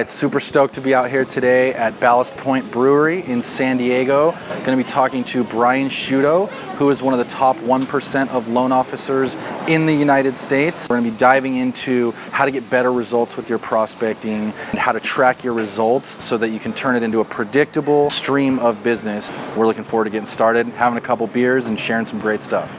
right, super stoked to be out here today at Ballast Point Brewery in San Diego. Going to be talking to Brian Sciutto, who is one of the top 1% of loan officers in the United States. We're going to be diving into how to get better results with your prospecting and how to track your results so that you can turn it into a predictable stream of business. We're looking forward to getting started, having a couple beers, and sharing some great stuff.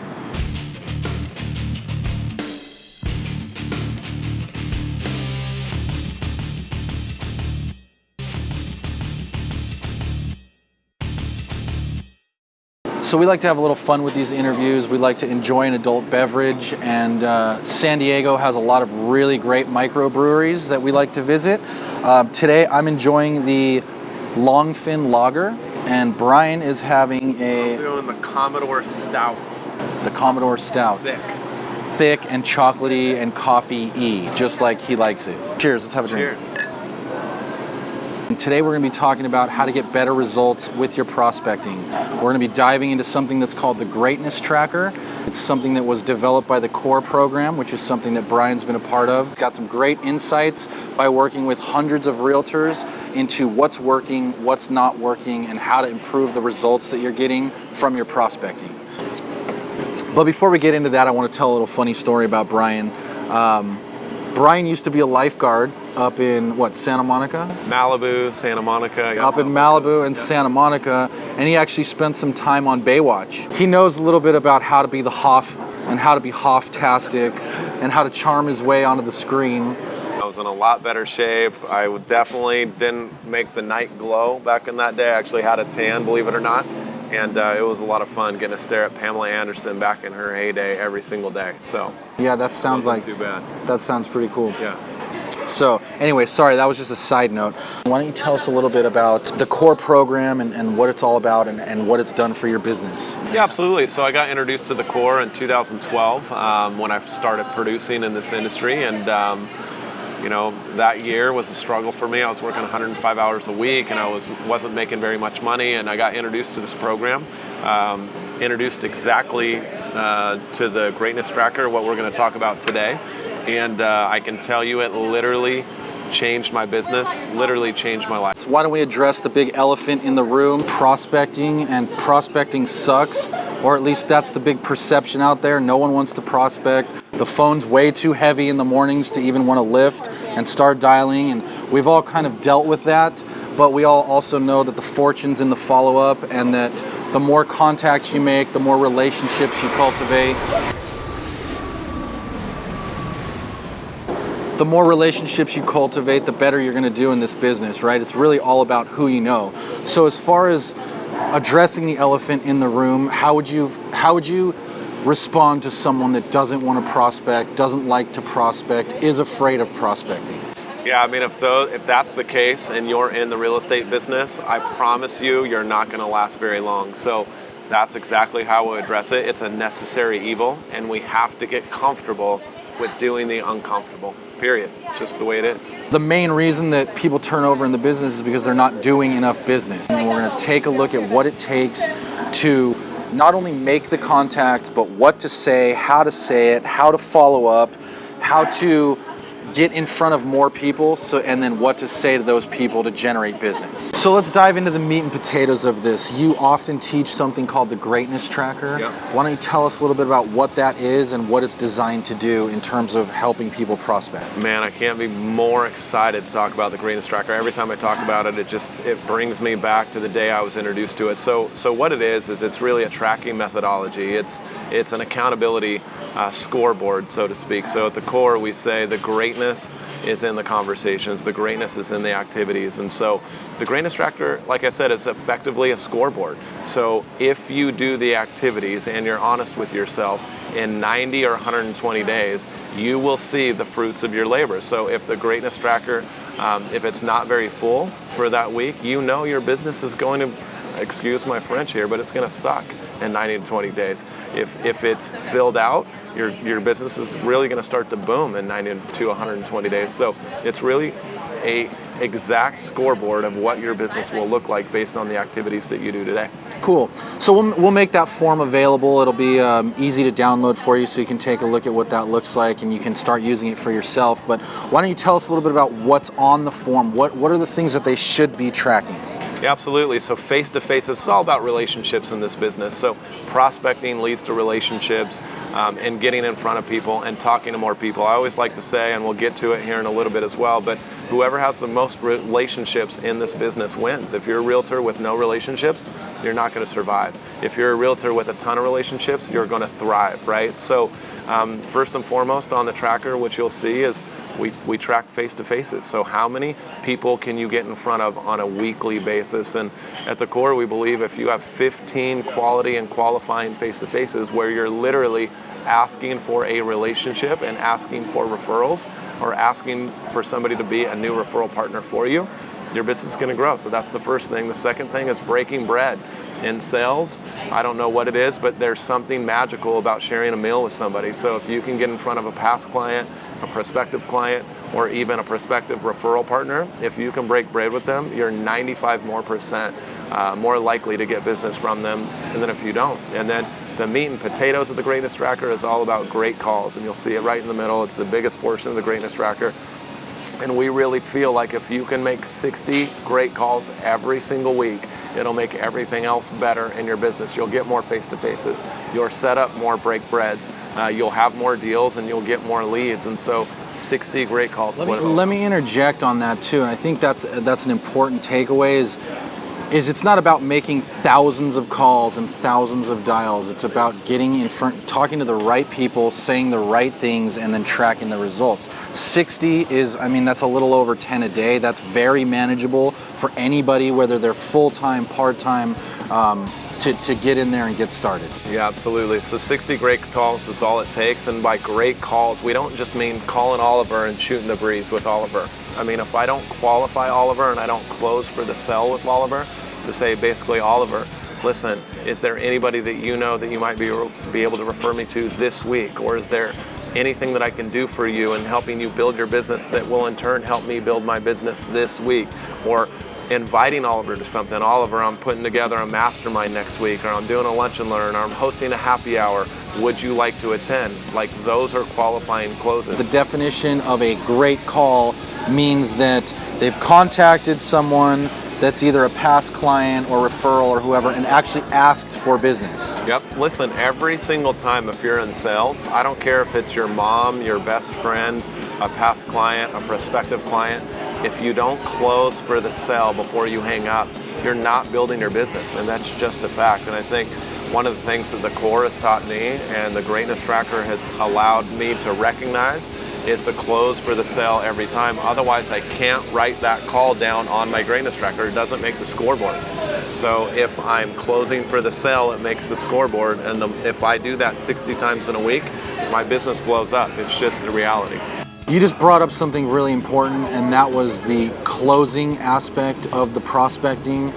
So we like to have a little fun with these interviews. We like to enjoy an adult beverage, and San Diego has a lot of really great microbreweries that we like to visit. Today I'm enjoying the Longfin Lager, and Brian is having I'm doing the Commodore Stout. The Commodore Stout. Thick and chocolatey and coffee-y, just like he likes it. Cheers, let's have a drink. Cheers. And today we're going to be talking about how to get better results with your prospecting. We're going to be diving into something that's called the GreatnessTracker. It's something that was developed by the CORE program, which is something that Brian's been a part of. Got some great insights by working with hundreds of realtors into what's working, what's not working, and how to improve the results that you're getting from your prospecting. But before we get into that, I want to tell a little funny story about Brian. Brian used to be a lifeguard up in, Santa Monica? Malibu, Santa Monica. Up in Malibu and Santa Monica, and he actually spent some time on Baywatch. He knows a little bit about how to be the Hoff and how to be Hoff-tastic and how to charm his way onto the screen. I was in a lot better shape. I definitely didn't make the night glow back in that day. I actually had a tan, believe it or not. And it was a lot of fun getting to stare at Pamela Anderson back in her heyday every single day. So yeah, that sounds like too bad. That sounds pretty cool. Yeah. So anyway, sorry, that was just a side note. Why don't you tell us a little bit about the CORE program and what it's all about and what it's done for your business? Yeah, absolutely. So I got introduced to the CORE in 2012 when I started producing in this industry, and that year was a struggle for me. I was working 105 hours a week, and I wasn't making very much money, and I got introduced to this program, introduced exactly to the GreatnessTracker, what we're going to talk about today. And I can tell you it literally changed my business, literally changed my life. So why don't we address the big elephant in the room, prospecting, and prospecting sucks, or at least that's the big perception out there. No one wants to prospect. The phone's way too heavy in the mornings to even want to lift and start dialing, and we've all kind of dealt with that, but we all also know that the fortune's in the follow-up, and that the more contacts you make, the more relationships you cultivate. The more relationships you cultivate, the better you're going to do in this business, right? It's really all about who you know. So as far as addressing the elephant in the room, how would you respond to someone that doesn't want to prospect, doesn't like to prospect, is afraid of prospecting? Yeah, I mean, if that's the case and you're in the real estate business, I promise you're not going to last very long. So that's exactly how we address it. It's a necessary evil, and we have to get comfortable with doing the uncomfortable. Period. It's just the way it is. The main reason that people turn over in the business is because they're not doing enough business. And we're going to take a look at what it takes to not only make the contact, but what to say, how to follow up, how to get in front of more people, and then what to say to those people to generate business. So let's dive into the meat and potatoes of this. You often teach something called the GreatnessTracker. Yep. Why don't you tell us a little bit about what that is and what it's designed to do in terms of helping people prospect? Man, I can't be more excited to talk about the GreatnessTracker. Every time I talk about it, it brings me back to the day I was introduced to it. So what it is it's really a tracking methodology. It's an accountability scoreboard, so to speak. So at the core, we say the greatness is in the conversations, the greatness is in the activities. And so the GreatnessTracker, like I said, is effectively a scoreboard. So if you do the activities and you're honest with yourself, in 90 or 120 days, you will see the fruits of your labor. So if the GreatnessTracker, if it's not very full for that week, your business is going to, excuse my French here, but it's going to suck in 90 to 20 days. If it's filled out, your business is really going to start to boom in 90 to 120 days. So it's really a exact scoreboard of what your business will look like based on the activities that you do today. Cool. So we'll make that form available. It'll be easy to download for you, so you can take a look at what that looks like, and you can start using it for yourself. But why don't you tell us a little bit about what's on the form? What are the things that they should be tracking? Yeah, absolutely. So face-to-face, it's all about relationships in this business. So prospecting leads to relationships, and getting in front of people and talking to more people. I always like to say, and we'll get to it here in a little bit as well, but whoever has the most relationships in this business wins. If you're a realtor with no relationships, you're not going to survive. If you're a realtor with a ton of relationships, you're going to thrive, right? So first and foremost on the tracker, what you'll see is we track face-to-faces. So how many people can you get in front of on a weekly basis? And at the core, we believe if you have 15 quality and qualifying face-to-faces where you're literally asking for a relationship and asking for referrals, or asking for somebody to be a new referral partner for you, your business is going to grow. So that's the first thing. The second thing is breaking bread. In sales, I don't know what it is, but there's something magical about sharing a meal with somebody. So if you can get in front of a past client, a prospective client, or even a prospective referral partner, if you can break bread with them, you're 95% more likely to get business from them than if you don't. And then the meat and potatoes of the Greatness Tracker is all about great calls, and you'll see it right in the middle. It's the biggest portion of the Greatness Tracker. And we really feel like if you can make 60 great calls every single week, it'll make everything else better in your business. You'll get more face-to-faces. You'll set up more break breads. You'll have more deals, and you'll get more leads. And so 60 great calls. Let me interject on that too. And I think that's an important takeaway is it's not about making thousands of calls and thousands of dials. It's about getting in front, talking to the right people, saying the right things, and then tracking the results. 60 is, that's a little over 10 a day. That's very manageable for anybody, whether they're full-time, part-time, to get in there and get started. Yeah, absolutely. So 60 great calls is all it takes. And by great calls, we don't just mean calling Oliver and shooting the breeze with Oliver. If I don't qualify Oliver and I don't close for the sell with Oliver, to say basically, Oliver, listen, is there anybody that you know that you might be able to refer me to this week? Or is there anything that I can do for you in helping you build your business that will in turn help me build my business this week? Or inviting Oliver to something. Oliver, I'm putting together a mastermind next week, or I'm doing a lunch and learn, or I'm hosting a happy hour. Would you like to attend? Like, those are qualifying closes. The definition of a great call means that they've contacted someone that's either a past client or referral or whoever, and actually asked for business. Yep. Listen, every single time if you're in sales, I don't care if it's your mom, your best friend, a past client, a prospective client, if you don't close for the sale before you hang up, you're not building your business, and that's just a fact. And I think one of the things that the core has taught me and the Greatness Tracker has allowed me to recognize is to close for the sale every time. Otherwise, I can't write that call down on my Greatness Tracker. It doesn't make the scoreboard. So if I'm closing for the sale, it makes the scoreboard. And if I do that 60 times in a week, my business blows up. It's just the reality. You just brought up something really important, and that was the closing aspect of the prospecting,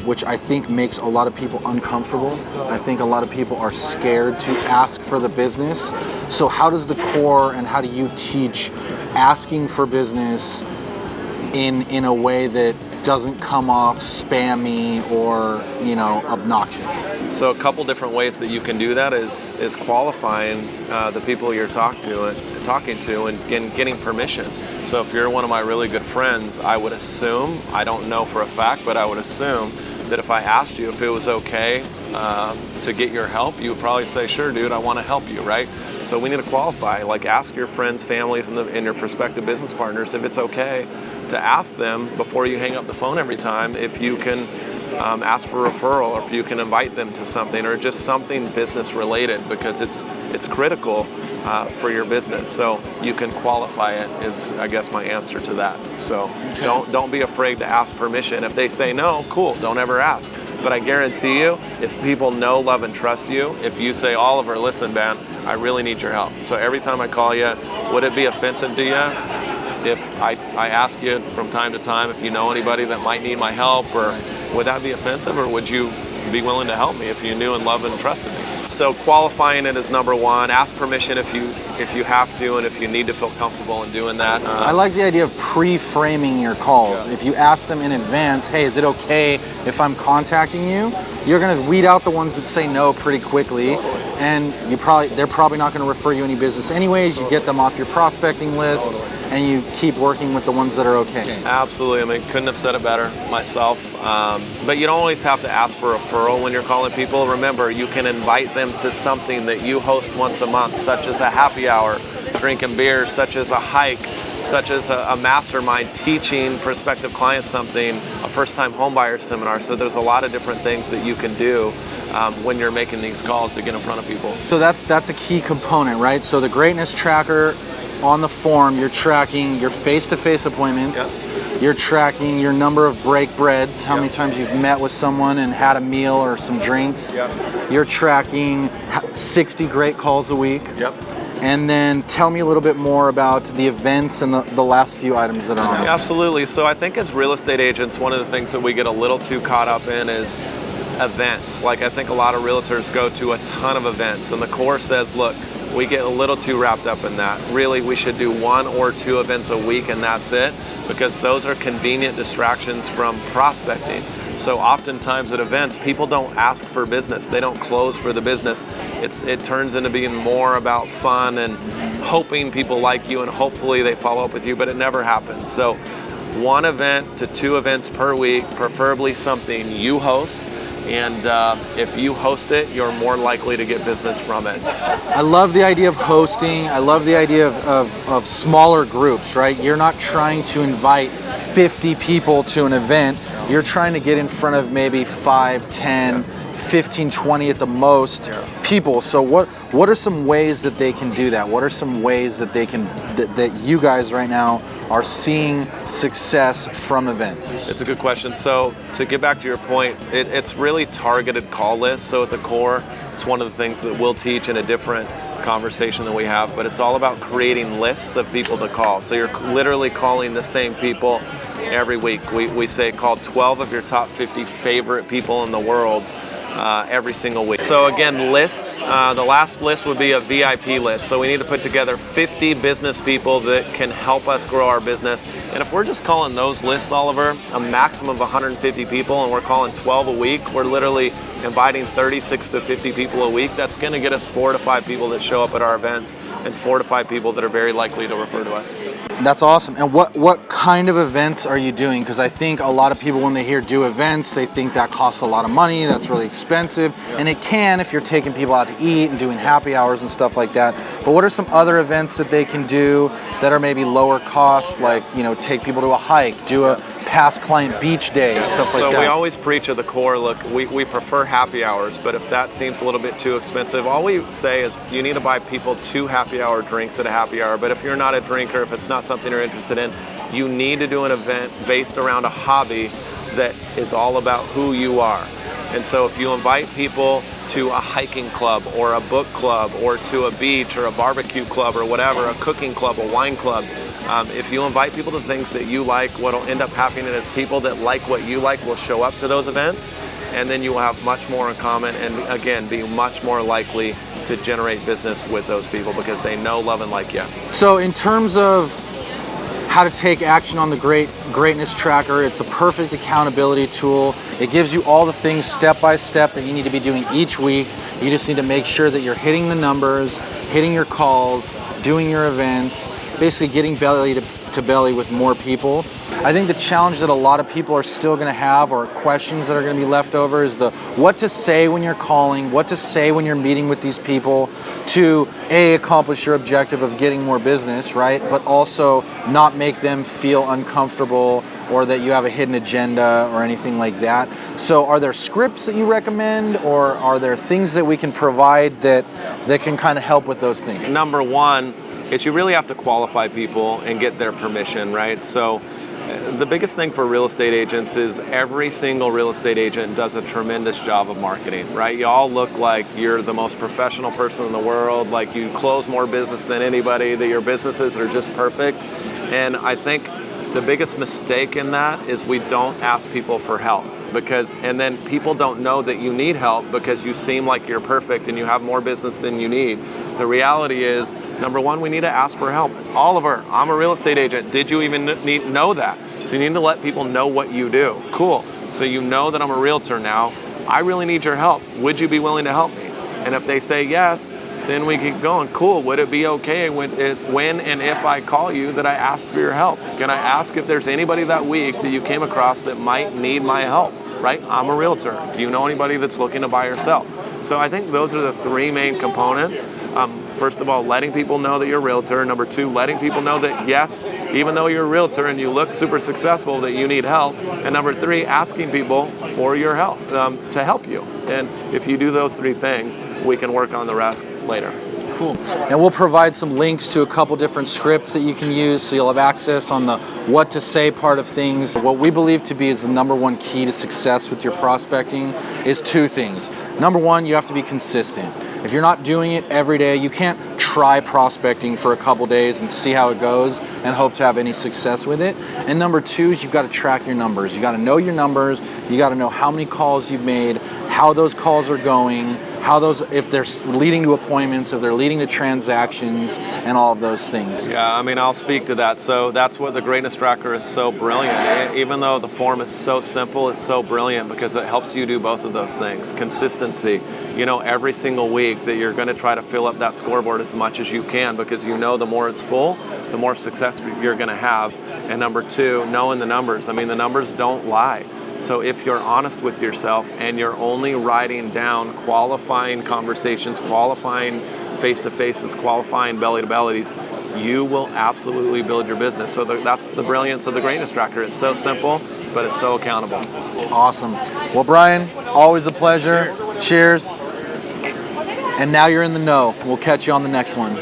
which I think makes a lot of people uncomfortable. I think a lot of people are scared to ask for the business. So how does the core and how do you teach asking for business in a way that doesn't come off spammy or obnoxious? So a couple different ways that you can do that is qualifying the people you're talking to and getting permission. So if you're one of my really good friends, I would assume, I don't know for a fact, but I would assume that if I asked you if it was okay to get your help, you would probably say, sure, dude, I want to help you, right? So we need to qualify. Like, ask your friends, families, and your prospective business partners if it's okay to ask them before you hang up the phone every time if you can ask for a referral, or if you can invite them to something, or just something business related, because it's critical for your business. So you can qualify it is, I guess, my answer to that. So don't be afraid to ask permission. If they say no, cool, don't ever ask. But I guarantee you, if people know, love, and trust you, if you say, Oliver, listen, man, I really need your help. So every time I call you, would it be offensive to you if I ask you from time to time if you know anybody that might need my help? Or would that be offensive, or would you be willing to help me if you knew and loved and trusted me? So qualifying it is number one. Ask permission if you have to, and if you need to feel comfortable in doing that. I like the idea of pre-framing your calls. Yeah. If you ask them in advance, hey, is it okay if I'm contacting you? you're going to weed out the ones that say no pretty quickly, and they're probably not going to refer you any business anyways. You get them off your prospecting list, and you keep working with the ones that are okay. Absolutely. I mean, couldn't have said it better myself. But you don't always have to ask for a referral when you're calling people. Remember, you can invite them to something that you host once a month, such as a happy hour, drinking beer, such as a hike, such as a mastermind teaching prospective clients something, a first-time homebuyer seminar. So there's a lot of different things that you can do when you're making these calls to get in front of people. So that's a key component, right? So the Greatness Tracker, on the form, you're tracking your face-to-face appointments. Yep. You're tracking your number of break breads, how many times you've met with someone and had a meal or some drinks. Yep. You're tracking 60 great calls a week. Yep. And then tell me a little bit more about the events and the last few items that are on it. Absolutely. So I think as real estate agents, one of the things that we get a little too caught up in is events. Like, I think a lot of realtors go to a ton of events, and the core says, look, we get a little too wrapped up in that. Really, we should do 1 or 2 events a week, and that's it, because those are convenient distractions from prospecting. So oftentimes at events, people don't ask for business. They don't close for the business. It turns into being more about fun and hoping people like you, and hopefully they follow up with you, but it never happens. So 1 event to 2 events per week, preferably something you host. And if you host it, you're more likely to get business from it. I love the idea of hosting. I love the idea of smaller groups, right? You're not trying to invite 50 people to an event. You're trying to get in front of maybe 5, 10, 15, 20 at the most people. So what are some ways that they can do that? What are some ways that that you guys right now are seeing success from events? It's a good question. So to get back to your point, it's really targeted call lists. So at the core, it's one of the things that we'll teach in a different conversation that we have, but it's all about creating lists of people to call. So you're literally calling the same people every week. We say call 12 of your top 50 favorite people in the world every single week. So again, lists, the last list would be a VIP list. So we need to put together 50 business people that can help us grow our business. And if we're just calling those lists, Oliver, a maximum of 150 people, and we're calling 12 a week, we're literally inviting 36 to 50 people a week. That's going to get us 4 to 5 people that show up at our events, and 4 to 5 people that are very likely to refer to us. That's awesome. And what kind of events are you doing? Because I think a lot of people, when they hear do events, they think that costs a lot of money, that's really expensive. And it can if you're taking people out to eat and doing happy hours and stuff like that. But what are some other events that they can do that are maybe lower cost, like, take people to a hike, do a past client beach day, stuff like that? So we always preach at the core, look, we prefer happy hours, but if that seems a little bit too expensive, all we say is you need to buy people 2 happy hour drinks at a happy hour. But if you're not a drinker, if it's not something you're interested in, you need to do an event based around a hobby that is all about who you are. And so if you invite people to a hiking club or a book club or to a beach or a barbecue club or whatever, a cooking club, a wine club, if you invite people to things that you like, what'll end up happening is people that like what you like will show up to those events, and then you will have much more in common, and again, be much more likely to generate business with those people because they know, love, and like you. So in terms of how to take action on the Greatness Tracker, it's a perfect accountability tool. It gives you all the things step by step that you need to be doing each week. You just need to make sure that you're hitting the numbers, hitting your calls, doing your events, basically getting belly to belly with more people. I think the challenge that a lot of people are still going to have, or questions that are going to be left over, is the what to say when you're calling, what to say when you're meeting with these people to accomplish your objective of getting more business, right? But also not make them feel uncomfortable or that you have a hidden agenda or anything like that. So are there scripts that you recommend, or are there things that we can provide that can kind of help with those things? Number one is you really have to qualify people and get their permission, right? So the biggest thing for real estate agents is every single real estate agent does a tremendous job of marketing, right? You all look like you're the most professional person in the world, like you close more business than anybody, that your businesses are just perfect. And I think the biggest mistake in that is we don't ask people for help, and then people don't know that you need help because you seem like you're perfect and you have more business than you need. The reality is, number one, we need to ask for help. Oliver, I'm a real estate agent. Did you even know that? So you need to let people know what you do. Cool. So you know that I'm a realtor now. I really need your help. Would you be willing to help me? And if they say yes, then we keep going. Cool. Would it be okay when and if I call you that I asked for your help? Can I ask if there's anybody that week that you came across that might need my help? Right? I'm a realtor. Do you know anybody that's looking to buy or sell? So I think those are the three main components. First of all, letting people know that you're a realtor. Number two, letting people know that yes, even though you're a realtor and you look super successful, that you need help. And number three, asking people for your help, to help you. And if you do those three things, we can work on the rest later. Cool. And we'll provide some links to a couple different scripts that you can use, so you'll have access on the what to say part of things. What we believe to be is the number one key to success with your prospecting is two things. Number one, you have to be consistent. If you're not doing it every day, you can't try prospecting for a couple days and see how it goes and hope to have any success with it. And number two is you've got to track your numbers. You got to know your numbers. You got to know how many calls you've made, how those calls are going, how those, if they're leading to appointments, if they're leading to transactions, and all of those things. Yeah, I mean, I'll speak to that. So that's what the Greatness Tracker is so brilliant. Even though the form is so simple, it's so brilliant because it helps you do both of those things. Consistency. You know, every single week that you're going to try to fill up that scoreboard as much as you can, because you know the more it's full, the more success you're going to have. And number two, knowing the numbers. I mean, the numbers don't lie. So if you're honest with yourself and you're only writing down qualifying conversations, qualifying face-to-faces, qualifying belly-to-bellies, you will absolutely build your business. So that's the brilliance of the Greatness Tracker. It's so simple, but it's so accountable. Awesome. Well, Brian, always a pleasure. Cheers. And now you're in the know. We'll catch you on the next one.